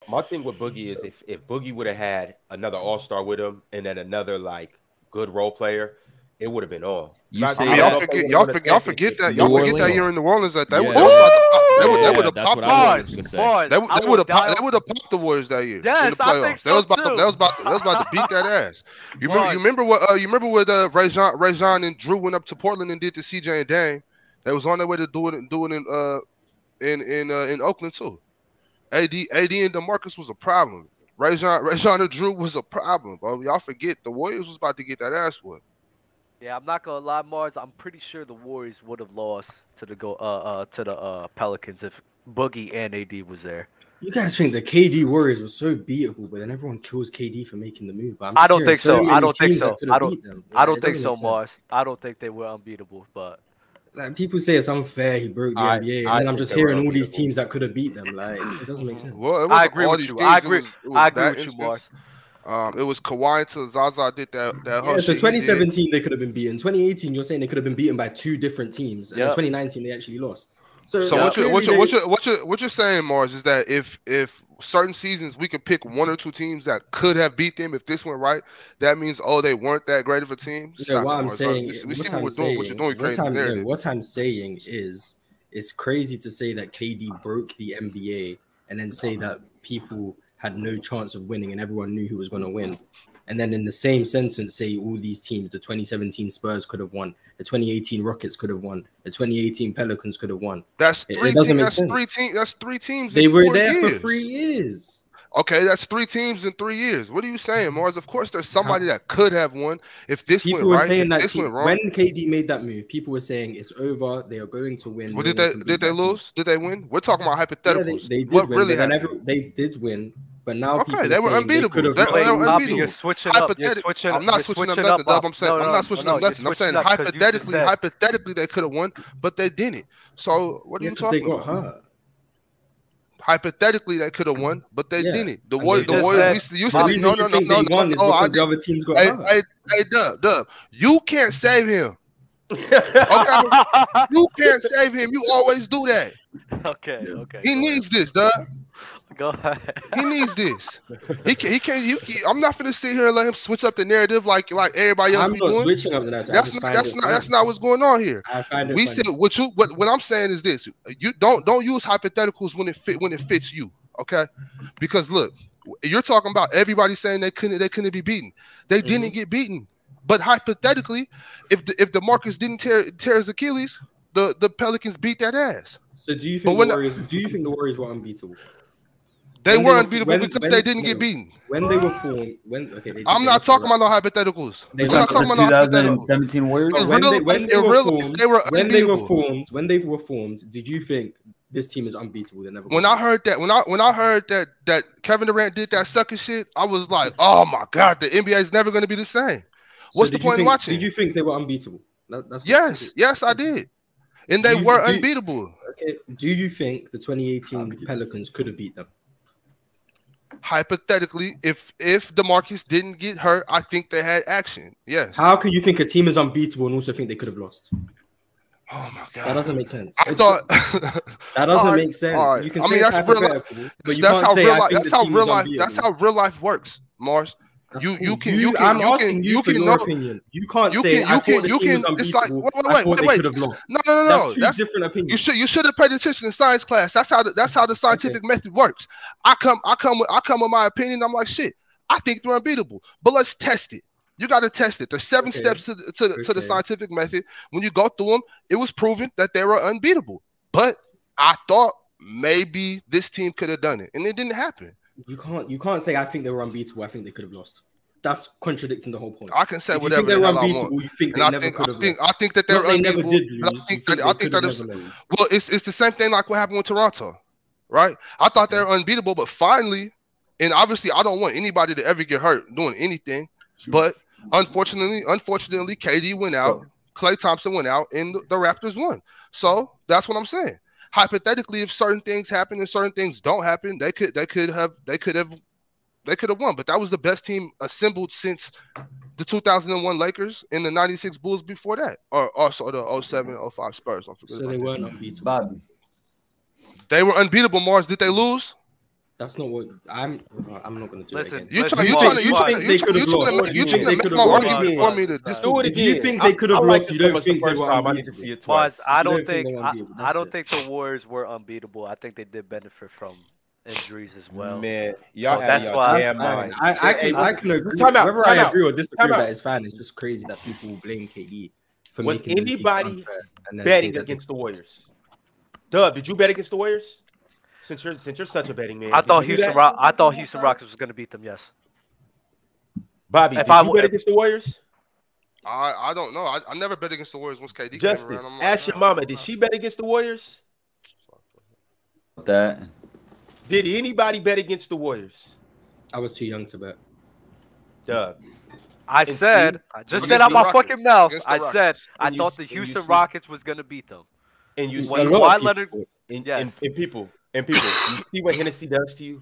My thing with Boogie is if Boogie would have had another All-Star with him and then another like good role player, it would have been on. I mean, y'all forget that year in New Orleans that they was about to pop. They would have popped the Warriors. They would have popped the Warriors that year in the playoffs. They was about to beat that ass. You remember what Rajon and Drew went up to Portland and did to CJ and Dame. They was on their way to do it in Oakland too. AD and DeMarcus was a problem. Rajon and Drew was a problem, bro. Y'all forget the Warriors was about to get that ass whooped. Yeah, I'm not gonna lie, Mars. I'm pretty sure the Warriors would have lost to the Pelicans if Boogie and AD was there. You guys think the KD Warriors were so beatable, but then everyone kills KD for making the move. But I don't think so. I don't think so. I don't think so, Mars. Mars. I don't think they were unbeatable, but. Like, people say it's unfair he broke the NBA, and then I'm just hearing all these teams that could have beat them. Like, it doesn't make sense. Well, I agree with you. I agree with you, Mars. It was Kawhi until Zaza did that. Yeah, so 2017 they could have been beaten. 2018 you're saying they could have been beaten by two different teams, and in 2019 they actually lost. So what you're saying, Mars, is that if certain seasons we could pick one or two teams that could have beat them if this went right, that means they weren't that great of a team. Yeah, what I'm saying, what I'm saying is it's crazy to say that KD broke the NBA and then say that people had no chance of winning and everyone knew who was going to win. And then in the same sentence, say all these teams, the 2017 Spurs could have won, the 2018 Rockets could have won, the 2018 Pelicans could have won. That's three teams. They were there for 3 years. Okay, that's 3 teams in 3 years. What are you saying, Mars? Of course, there's somebody that could have won if this went right. If this went wrong. When KD made that move, people were saying it's over. They are going to win. Well, did they lose? Did they win? We're talking about hypotheticals. Yeah, they did win. Really happened? They did win. But now they were unbeatable. They were unbeatable. You're switching up. I'm not switching up nothing, Dub. I'm not switching up nothing. I'm saying hypothetically they could have won, but they didn't. So what are you talking about? They got hurt. Hypothetically, they could have won, but they didn't. The Warriors. You said no. The other teams got hurt. Hey, Dub. You can't save him. Okay, you can't save him. You always do that. Okay. He needs this, Dub. Go ahead. He needs this. He can't. I'm not gonna sit here and let him switch up the narrative like everybody else be doing. Switching up the narrative. That's not what's going on here. We said what I'm saying is this: you don't use hypotheticals when it fits you. Okay, because look, you're talking about everybody saying they couldn't be beaten. They didn't get beaten. But hypothetically, if DeMarcus didn't tear his Achilles, the Pelicans beat that ass. So do you think the Warriors were unbeatable? They were unbeatable because they didn't get beaten. When they were formed, I'm not talking about no hypotheticals. I'm not talking about no hypotheticals. 2017 Warriors. When they were formed, did you think this team is unbeatable? When I heard that Kevin Durant did that sucker shit, I was like, oh my god, the NBA is never going to be the same. What's the point in watching? Did you think they were unbeatable? Yes, I did, and they were unbeatable. Okay, do you think the 2018 Pelicans could have beat them? Hypothetically, if DeMarcus didn't get hurt, I think they had action. Yes. How can you think a team is unbeatable and also think they could have lost? Oh my god, that doesn't make sense. That doesn't make sense. Right. You can that's real life. But that's how real life works, Mars. You can know opinion. You can't say I thought the team was unbeatable. Wait. No. That's different opinions. You should have paid attention in science class. That's how the scientific method works. I come with my opinion. I'm like, shit, I think they're unbeatable. But let's test it. You got to test it. There's 7 steps to the scientific method. When you go through them, it was proven that they were unbeatable. But I thought maybe this team could have done it, and it didn't happen. You can't say I think they were unbeatable. I think they could have lost. That's contradicting the whole point. I can say whatever the hell I want. You think they never could have lost. I think that they're unbeatable. I think that it's the same thing like what happened with Toronto, right? I thought they were unbeatable, but finally, and obviously, I don't want anybody to ever get hurt doing anything. But unfortunately, KD went out, Klay Thompson went out, and the Raptors won. So that's what I'm saying. Hypothetically, if certain things happen and certain things don't happen, they could have won. But that was the best team assembled since the 2001 Lakers and the 96 Bulls before that, or also the 07, 05 Spurs. So they weren't unbeatable. They were unbeatable. Mars, did they lose? That's not what I'm not going to do. Listen, it again. You trying to make my argument for me to just do it again. If you think they could have lost, you don't think they were I need to see it Mars, twice. I don't think the Warriors were unbeatable. I think they did benefit from injuries as well. Man, y'all that's why I can agree. Whether I agree or disagree with that is fine. It's just crazy that people blame KD for making anybody betting against the Warriors. Dub, did you bet against the Warriors? Since you're such a betting man, I thought Houston Rockets was going to beat them. Yes. Bobby, did you bet against the Warriors? I don't know. I never bet against the Warriors once KD Justin, came around. ask your mama. Did she bet against the Warriors? That. Did anybody bet against the Warriors? I was too young to bet. Dub. I just said out my fucking mouth. I said I thought the Houston Rockets was going to beat them. And you see Kawhi Leonard. And people, you see what Hennessy does to you?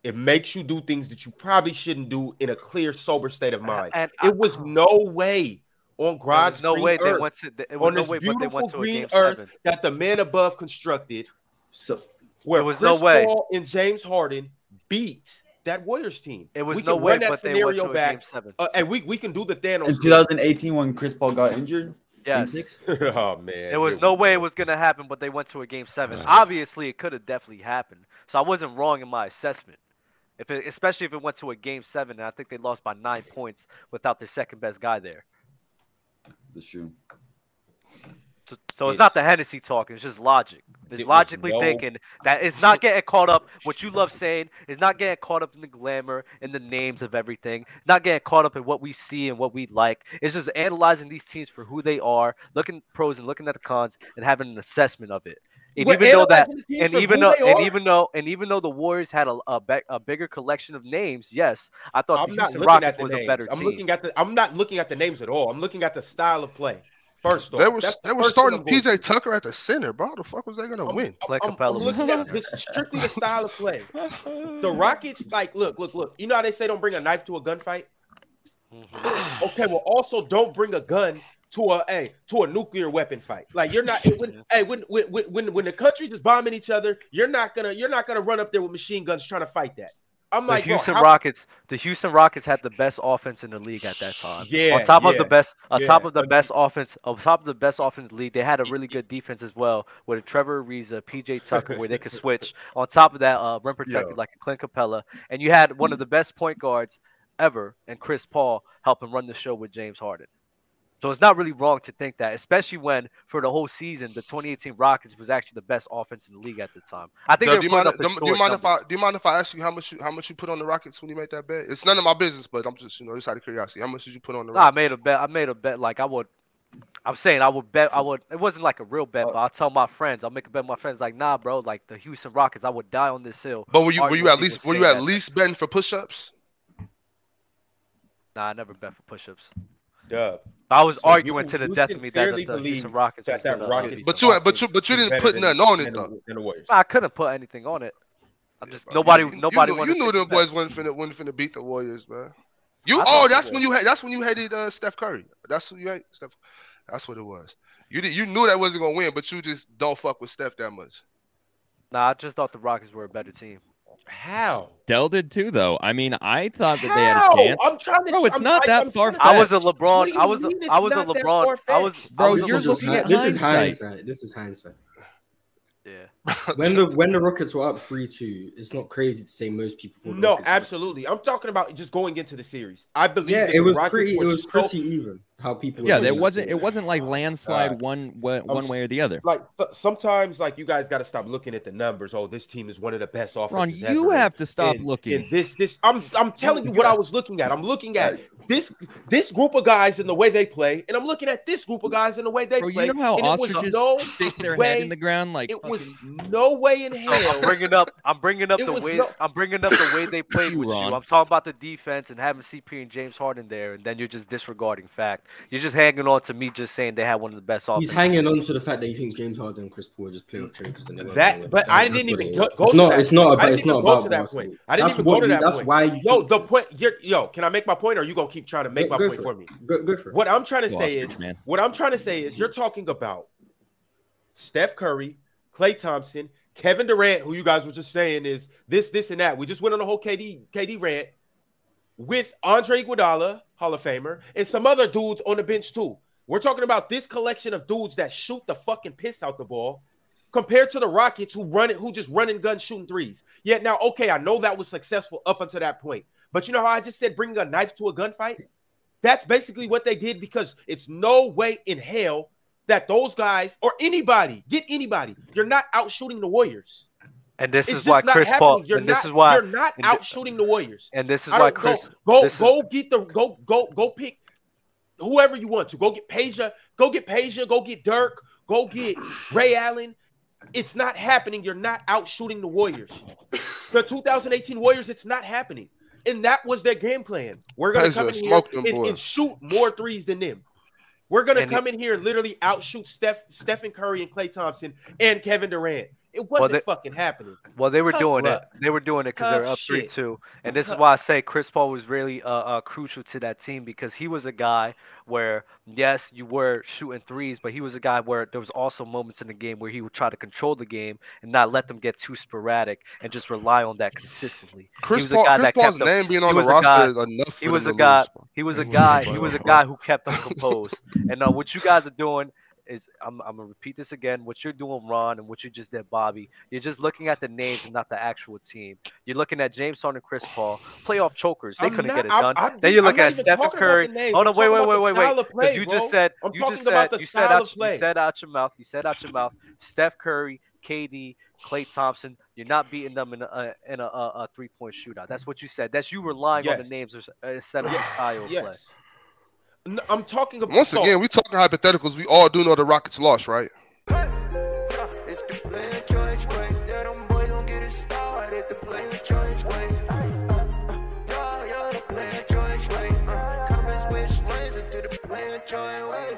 It makes you do things that you probably shouldn't do in a clear, sober state of mind. It was no way on God's green earth, they went to green earth that the man above constructed. So where it was Chris no way Paul and James Harden beat that Warriors team. It was no way, but they went to a game 7. And we can do the Thanos. In 2018, when Chris Paul got injured. Yes. Oh man. There was no way it was gonna happen, but they went to a game 7. Obviously, it could have definitely happened. So I wasn't wrong in my assessment. Especially if it went to a game 7, and I think they lost by 9 points without their second best guy there. That's true. So it's not the Hennessy talking, it's just logic. It's logically thinking that it's not getting caught up, what you love saying, is not getting caught up in the glamour and the names of everything. It's not getting caught up in what we see and what we like. It's just analyzing these teams for who they are, looking at the pros and looking at the cons, and having an assessment of it. And even though the Warriors had a bigger collection of names, yes, I thought the Houston Rockets was a better team. I'm not looking at the names at all. I'm looking at the style of play. First off, they were starting PJ Tucker at the center, bro. The fuck was they gonna win? I'm looking at this strictly the style of play. The Rockets, like, look. You know how they say don't bring a knife to a gunfight? Mm-hmm. Okay, well, also don't bring a gun to a nuclear weapon fight. Like, you're not when the countries is bombing each other, you're not gonna run up there with machine guns trying to fight that. I'm like, the Houston Rockets had the best offense in the league at that time. Yeah, on top of the best offense in the league, they had a really good defense as well with Trevor Ariza, PJ Tucker, where they could switch. On top of that, rim protected like a Clint Capella, and you had one of the best point guards ever, and Chris Paul helping run the show with James Harden. So it's not really wrong to think that, especially when for the whole season the 2018 Rockets was actually the best offense in the league at the time. I think. Do you mind if I ask you how much you put on the Rockets when you made that bet? It's none of my business, but I'm just just out of curiosity. How much did you put on the Rockets? I made a bet. Like I'm saying I would bet. It wasn't like a real bet, but I'll tell my friends. I'll make a bet with my friends. Like, nah, bro. Like the Houston Rockets, I would die on this hill. But were you at least betting for push-ups? Nah, I never bet for push-ups. Dub. I was arguing to the death of me that the Houston Rockets was Rockets. But you didn't put nothing on it though. I couldn't put anything on it. I'm just nobody. You knew them boys wasn't finna beat the Warriors, man. That's when you hated Steph Curry. That's who you hate, Steph. That's what it was. You knew that wasn't gonna win, but you just don't fuck with Steph that much. Nah, I just thought the Rockets were a better team. How? Dell did too, though. I mean, I thought that they had a chance. I'm trying to. Bro, it's not that far fetched. I was a LeBron. I was a LeBron. Bro, you're looking at this is hindsight. This is hindsight. Yeah. When the Rockets were up 3-2, it's not crazy to say most people thought. No, absolutely. I'm talking about just going into the series. I believe. Yeah, it was pretty even. How people. Yeah, it wasn't like landslide one way or the other. Like sometimes, like you guys got to stop looking at the numbers. Oh, this team is one of the best offenses. Ron, you have to stop looking. I'm telling you what I was looking at. I'm looking at this group of guys and the way they play, and I'm looking at this group of guys and the way they play. You know how ostriches stick their head in the ground like it was no way in hell. I'm bringing up the way they played with you. I'm talking about the defense and having CP and James Harden there, and then you're just disregarding fact. You're just hanging on to me just saying they had one of the best offenses. He's hanging on to the fact that he thinks James Harden and Chris Paul are just playoff trinkets. But I didn't even go to that point. It's not about that point. I didn't even go to that point. That's why you. No, the point. Can I make my point, or are you gonna keep trying to make my point for me? Go for it. What I'm trying to say is, you're talking about Steph Curry, Klay Thompson, Kevin Durant, who you guys were just saying is this, and that. We just went on a whole KD rant with Andre Iguodala, Hall of Famer, and some other dudes on the bench too. We're talking about this collection of dudes that shoot the fucking piss out the ball compared to the Rockets who just run and gun shooting threes. Yet now, okay, I know that was successful up until that point. But you know how I just said bringing a knife to a gunfight? That's basically what they did, because it's no way in hell that those guys or anybody, you're not out shooting the Warriors. And this is why Chris Paul. You're not out shooting the Warriors. And this is why Chris. Go pick whoever you want to. Go get Peja. Go get Dirk. Go get Ray Allen. It's not happening. You're not out shooting the Warriors. The 2018 Warriors, it's not happening. And that was their game plan. We're going to come in here and shoot more threes than them. We're going to come in here and literally outshoot Stephen Curry and Klay Thompson and Kevin Durant. It wasn't fucking happening. Well, they were doing it. They were doing it because they're up 3-2. And this is why I say Chris Paul was really crucial to that team, because he was a guy where, yes, you were shooting threes, but he was a guy where there was also moments in the game where he would try to control the game and not let them get too sporadic and just rely on that consistently. Chris Paul's name being on the roster enough for He was a guy who kept them composed. And what you guys are doing is, I'm gonna repeat this again. What you're doing, Ron, and what you just did, Bobby, you're just looking at the names and not the actual team. You're looking at James Harden and Chris Paul, playoff chokers. They couldn't get it done. Then you're looking at Stephen Curry. Hold on, wait. Because you just said out your mouth. Steph Curry, KD, Klay Thompson. You're not beating them in a 3-point shootout. That's what you said. That's you relying on the names instead of the style of play. I'm talking about. Once again, we talking hypotheticals. We all do know the Rockets lost, right? It's the player choice way. Yeah, them boys don't get it started. The player choice way. The player choice way. Come and switch lanes into the player choice way.